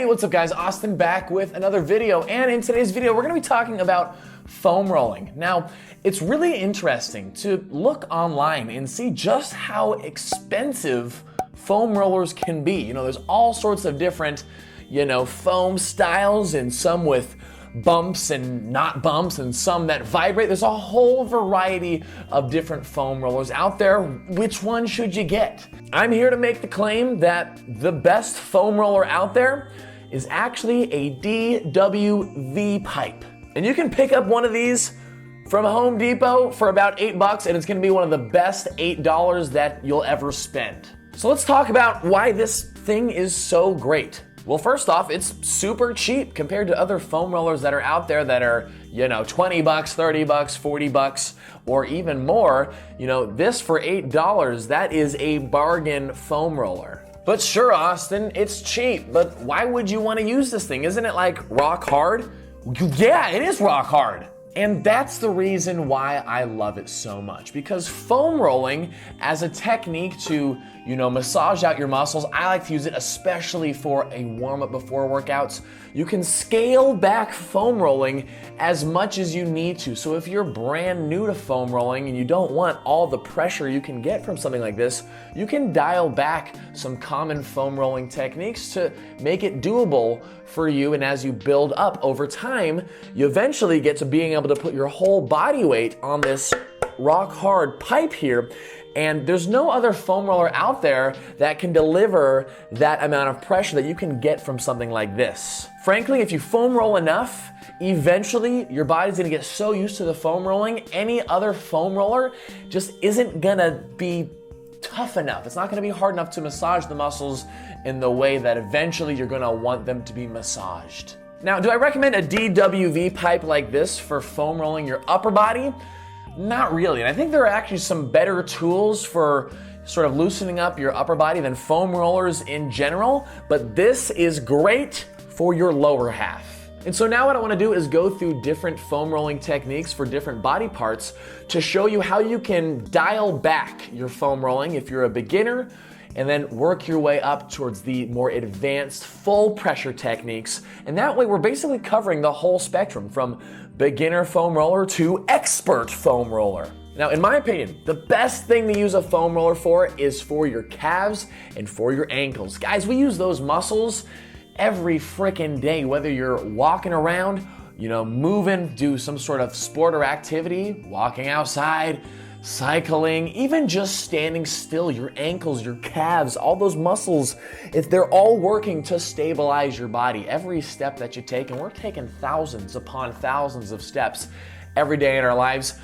Hey, what's up guys? Austin back with another video, and in today's video we're going to be talking about foam rolling. Now, it's really interesting to look online and see just how expensive foam rollers can be. You know, there's all sorts of different, foam styles, and some with bumps and not bumps, and some that vibrate. There's a whole variety of different foam rollers out there. Which one should you get? I'm here to make the claim that the best foam roller out there is actually a DWV pipe. And you can pick up one of these from Home Depot for about $8, and it's gonna be one of the best $8 that you'll ever spend. So let's talk about why this thing is so great. Well, first off, it's super cheap compared to other foam rollers that are out there that are, $20, $30, $40, or even more. This for $8, that is a bargain foam roller. But sure, Austin, it's cheap, but why would you want to use this thing? Isn't it like rock hard? Yeah, it is rock hard. And that's the reason why I love it so much, because foam rolling as a technique to, massage out your muscles, I like to use it especially for a warm-up before workouts. You can scale back foam rolling as much as you need to. So if you're brand new to foam rolling and you don't want all the pressure you can get from something like this, you can dial back some common foam rolling techniques to make it doable for you. And as you build up over time, you eventually get to being able to put your whole body weight on this rock hard pipe here. And there's no other foam roller out there that can deliver that amount of pressure that you can get from something like this. Frankly, if you foam roll enough, eventually your body's gonna get so used to the foam rolling, any other foam roller just isn't gonna be tough enough. It's not gonna be hard enough to massage the muscles in the way that eventually you're gonna want them to be massaged. Now, do I recommend a DWV pipe like this for foam rolling your upper body? Not really, and I think there are actually some better tools for sort of loosening up your upper body than foam rollers in general, but this is great for your lower half. And so now what I want to do is go through different foam rolling techniques for different body parts to show you how you can dial back your foam rolling if you're a beginner, and then work your way up towards the more advanced full pressure techniques. And that way we're basically covering the whole spectrum from beginner foam roller to expert foam roller. Now, in my opinion, the best thing to use a foam roller for is for your calves and for your ankles. Guys, we use those muscles every freaking day, whether you're walking around, moving, do some sort of sport or activity, walking outside, cycling, even just standing still. Your ankles, your calves, all those muscles, if they're all working to stabilize your body every step that you take, and we're taking thousands upon thousands of steps every day in our lives,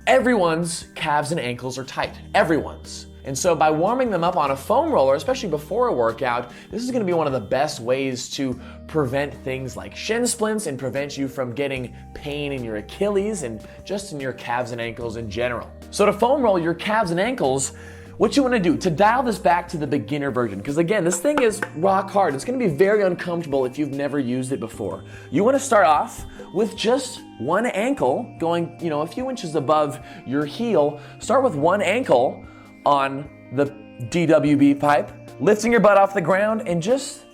everyone's calves and ankles are tight. Everyone's. And so by warming them up on a foam roller, especially before a workout, this is going to be one of the best ways to prevent things like shin splints and prevent you from getting pain in your Achilles and just in your calves and ankles in general. So to foam roll your calves and ankles, what you want to do to dial this back to the beginner version, because again, this thing is rock hard. It's going to be very uncomfortable if you've never used it before. You want to start off with just one ankle going, a few inches above your heel. Start with one ankle on the DWV pipe, lifting your butt off the ground, and just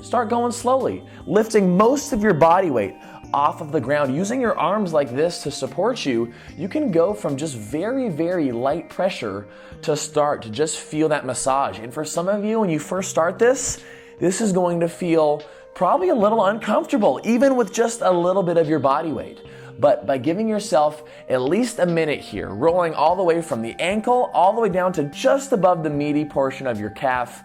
start going slowly, lifting most of your body weight off of the ground. Using your arms like this to support you, you can go from just very, very light pressure to start to just feel that massage. And for some of you, when you first start this is going to feel probably a little uncomfortable, even with just a little bit of your body weight. But by giving yourself at least a minute here, rolling all the way from the ankle all the way down to just above the meaty portion of your calf,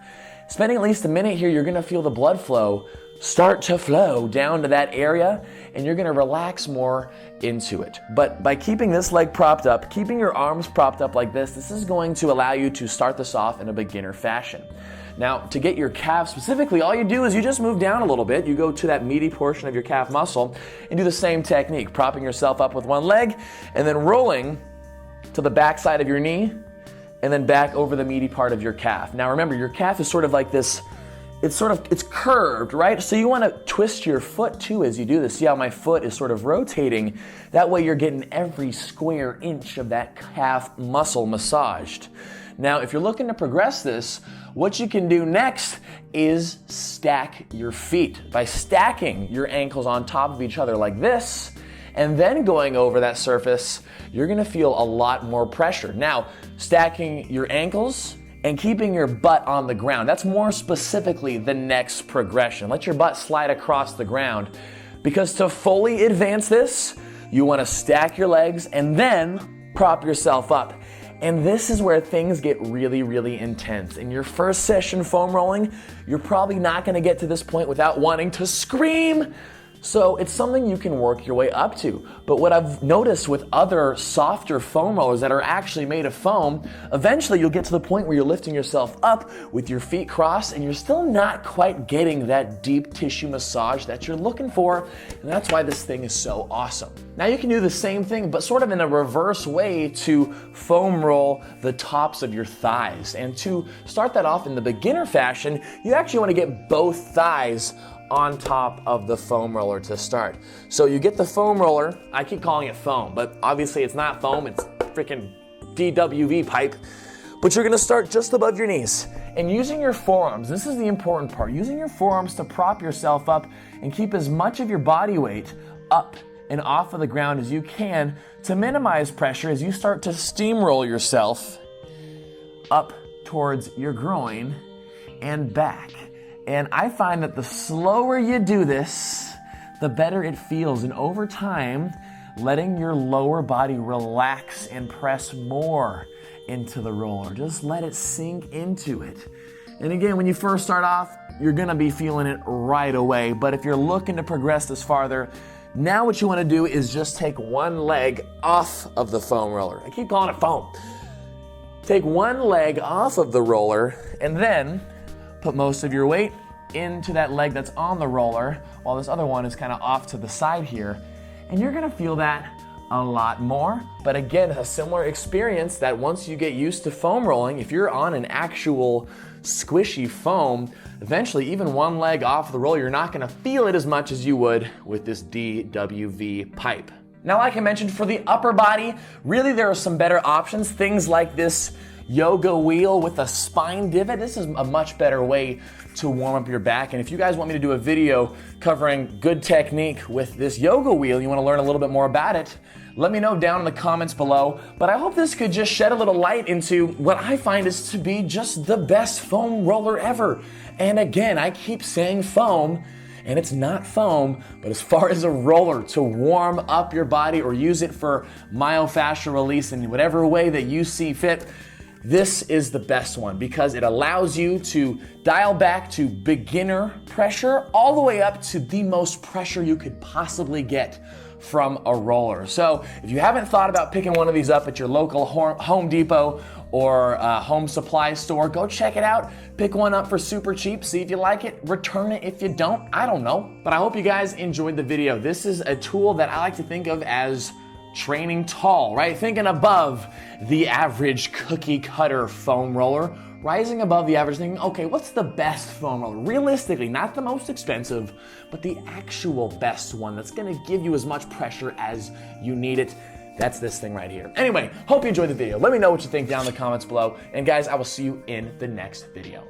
spending at least a minute here, you're gonna feel the blood flow start to flow down to that area, and you're gonna relax more into it. But by keeping this leg propped up, keeping your arms propped up like this is going to allow you to start this off in a beginner fashion. Now, to get your calf specifically, all you do is you just move down a little bit. You go to that meaty portion of your calf muscle and do the same technique, propping yourself up with one leg and then rolling to the back side of your knee and then back over the meaty part of your calf. Now remember, your calf is sort of like this, it's curved, right? So you want to twist your foot too as you do this. See how my foot is sort of rotating? That way you're getting every square inch of that calf muscle massaged. Now, if you're looking to progress this, what you can do next is stack your feet. By stacking your ankles on top of each other like this, and then going over that surface, you're gonna feel a lot more pressure. Now, stacking your ankles and keeping your butt on the ground, that's more specifically the next progression. Let your butt slide across the ground, because to fully advance this, you wanna stack your legs and then prop yourself up. And this is where things get really, really intense. In your first session foam rolling, you're probably not gonna get to this point without wanting to scream. So it's something you can work your way up to. But what I've noticed with other softer foam rollers that are actually made of foam, eventually you'll get to the point where you're lifting yourself up with your feet crossed and you're still not quite getting that deep tissue massage that you're looking for. And that's why this thing is so awesome. Now you can do the same thing, but sort of in a reverse way to foam roll the tops of your thighs. And to start that off in the beginner fashion, you actually want to get both thighs on top of the foam roller to start. So you get the foam roller, I keep calling it foam, but obviously it's not foam, it's freaking DWV pipe. But you're gonna start just above your knees. And using your forearms, this is the important part, using your forearms to prop yourself up and keep as much of your body weight up and off of the ground as you can to minimize pressure as you start to steamroll yourself up towards your groin and back. And I find that the slower you do this, the better it feels. And over time, letting your lower body relax and press more into the roller. Just let it sink into it. And again, when you first start off, you're gonna be feeling it right away. But if you're looking to progress this farther, now what you wanna do is just take one leg off of the foam roller. I keep calling it foam. Take one leg off of the roller and then put most of your weight into that leg that's on the roller while this other one is kind of off to the side here. And you're gonna feel that a lot more. But again, a similar experience that once you get used to foam rolling, if you're on an actual squishy foam, eventually even one leg off the roller, you're not gonna feel it as much as you would with this DWV pipe. Now, like I mentioned, for the upper body, really there are some better options. Things like this yoga wheel with a spine divot. This is a much better way to warm up your back. And if you guys want me to do a video covering good technique with this yoga wheel, you want to learn a little bit more about it, let me know down in the comments below. But I hope this could just shed a little light into what I find is to be just the best foam roller ever. And again, I keep saying foam, and it's not foam, but as far as a roller to warm up your body or use it for myofascial release in whatever way that you see fit, this is the best one because it allows you to dial back to beginner pressure all the way up to the most pressure you could possibly get from a roller. So if you haven't thought about picking one of these up at your local Home Depot or home supply store, go check it out. Pick one up for super cheap. See if you like it. Return it if you don't. I don't know. But I hope you guys enjoyed the video. This is a tool that I like to think of as training tall, right? Thinking above the average cookie cutter foam roller, rising above the average, thinking, okay, what's the best foam roller? Realistically, not the most expensive, but the actual best one that's gonna give you as much pressure as you need it. That's this thing right here. Anyway, hope you enjoyed the video. Let me know what you think down in the comments below. And guys, I will see you in the next video.